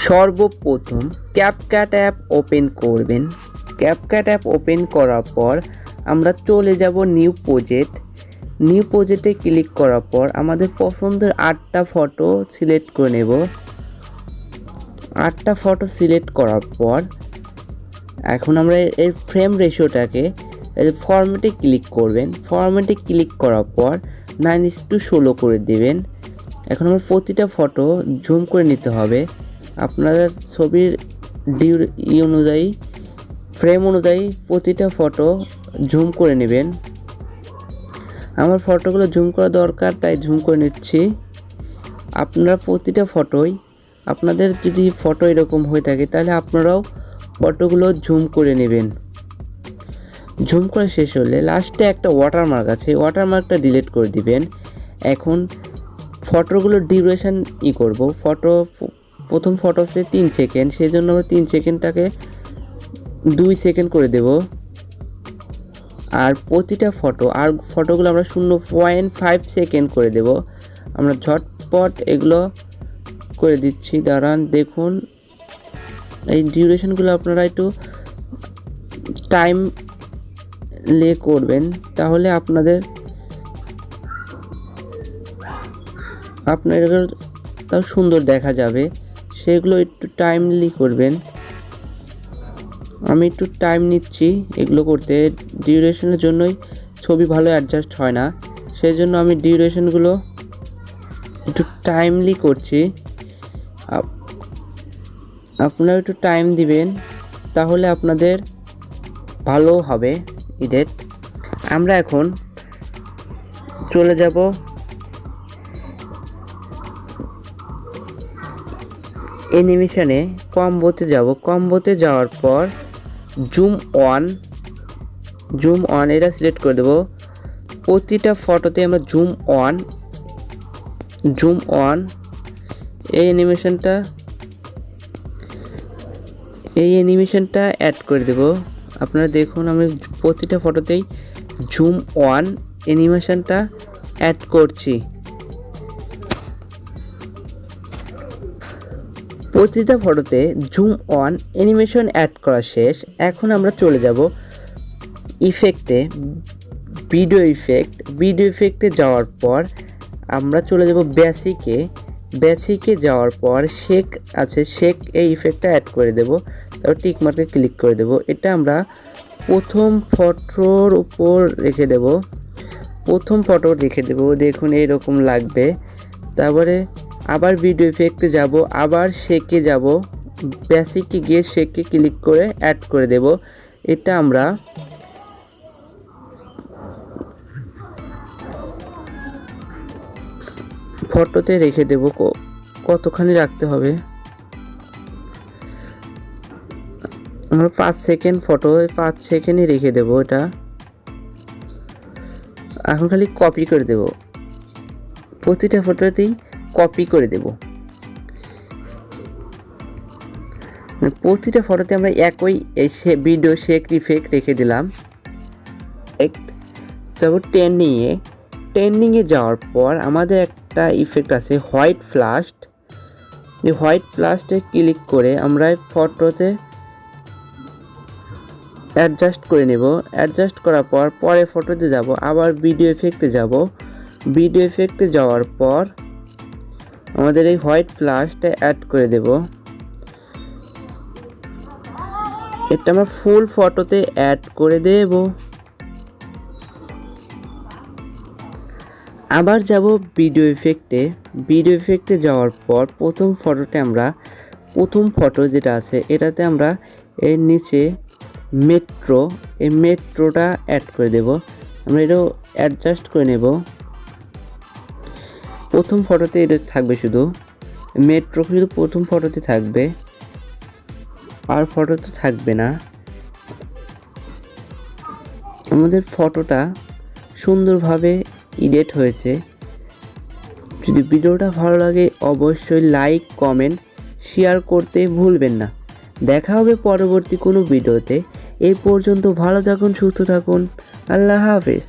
সর্বপ্রথম CapCut app open করবেন। CapCut app open করার পর আমরা চলে যাব নিউ প্রজেক্টে ক্লিক করার পর আমাদের পছন্দের 8টা ফটো সিলেক্ট করে নেব। 8টা ফটো সিলেক্ট করার পর এখন আমরা এর ফ্রেম রেশিওটাকে ফরম্যাটে ক্লিক করবেন। ফরম্যাটে ক্লিক করার পর 9:16 করে দেবেন। এখন আমরা প্রতিটা ফটো জুম করে নিতে হবে। আপনাদের ছবির অনুযায়ী ফ্রেম অনুযায়ী প্রতিটা ফটো জুম করে নেবেন। আমার ফটোগুলো জুম করা দরকার তাই জুম করে নিচ্ছি। আপনারা প্রতিটা ফটোই আপনাদের যদি ফটো এরকম হয়ে থাকে তাহলে আপনারাও ফটোগুলো জুম করে নেবেন। জুম করা শেষ হলে লাস্টে একটা ওয়াটারমার্ক আছে, ওয়াটারমার্কটা ডিলিট করে দিবেন। এখন ফটোগুলোর ডিউরেশন করব। প্রথম ফটো হচ্ছে 3 সেকেন্ড, সেই জন্য আমরা 3 সেকেন্ডটাকে 2 সেকেন্ড করে দেব। আর প্রতিটা ফটোগুলো আমরা 0.5 সেকেন্ড করে দেব। আমরা ঝটপট এগুলো করে দিচ্ছি, দাঁড়ান দেখুন। এই ডিউরেশনগুলো আপনারা একটু টাইম করবেন, তাহলে আপনাদের তাও সুন্দর দেখা যাবে। সেগুলো একটু টাইমলি করবেন। আমি একটু টাইম নিচ্ছি এগুলো করতে, ডিউরেশনের জন্যই ছবি ভালো অ্যাডজাস্ট হয় না, সেই জন্য আমি ডিউরেশনগুলো একটু টাইমলি করছি। আপনারা একটু টাইম দিবেন, তাহলে আপনাদের ভালো হবে এডিট। আমরা এখন চলে যাব অ্যানিমেশনে, কম্বোতে যাওয়ার পর জুম অন এটা সিলেক্ট করে দেব। প্রতিটা ফটোতে আমরা জুম অন এই অ্যানিমেশনটা অ্যাড করে দেব। আপনারা দেখুন আমি প্রতিটা ফটোতেই জুম অন অ্যানিমেশনটা অ্যাড করছি। প্রতিটা ফটোতে জুম অন অ্যানিমেশন অ্যাড করা শেষ। এখন আমরা চলে যাব ইফেক্টে, ভিডিও ইফেক্টে যাওয়ার পর আমরা চলে যাব বেসিকে যাওয়ার পর শেক এই ইফেক্টটা অ্যাড করে দেব। তারপর টিক মার্কে ক্লিক করে দেব। এটা আমরা প্রথম ফটোর উপর রেখে দেব। দেখুন এইরকম লাগবে। তারপরে আবার ভিডিও ইফেক্টে যাব, আবার শেকে যাব, বেসিকে গিয়ে শেকে ক্লিক করে অ্যাড করে দেব। এটা আমরা ফটোতে রেখে দেব। কতখানি রাখতে হবে, আমরা 5 সেকেন্ড ফটো 5 সেকেন্ডে রেখে দেব। এটা এখন খালি কপি করে দেব, প্রতিটা ফটোতেই কপি করে দেব। প্রতিটা ফটোতে আমরা একই ভিডিও শেক ইফেক্ট রেখে দিলাম। তারপর ট্রেন্ডিংয়ে যাওয়ার পর আমাদের একটা ইফেক্ট আছে হোয়াইট ফ্লাশ। এই হোয়াইট ফ্লাশে ক্লিক করে আমরা ফটোতে অ্যাডজাস্ট করে নেব। অ্যাডজাস্ট করার পর পরে ফটোতে যাব, আবার ভিডিও ইফেক্টে যাব। ভিডিও ইফেক্টে যাওয়ার পর আমাদের এই হোয়াইট ফ্লাশটা অ্যাড করে দেব। এটা আমরা ফুল ফটোতে অ্যাড করে দেব। আবার যাব ভিডিও ইফেক্টে যাওয়ার পর প্রথম ফটো যেটা আছে এটাতে আমরা এর নিচে মেট্রোটা অ্যাড করে দেব। আমরা এটাও অ্যাডজাস্ট করে নেব। প্রথম ফটোতে এটা থাকবে, শুধু প্রথম ফটোতে থাকবে, আর ফটোতে থাকবে না। আমাদের ফটোটা সুন্দরভাবে এডিট হয়েছে। যদি ভিডিওটা ভালো লাগে অবশ্যই লাইক, কমেন্ট, শেয়ার করতে ভুলবেন না। দেখা হবে পরবর্তী কোনো ভিডিওতে। এই পর্যন্ত ভালো থাকুন, সুস্থ থাকুন। আল্লাহ হাফেজ।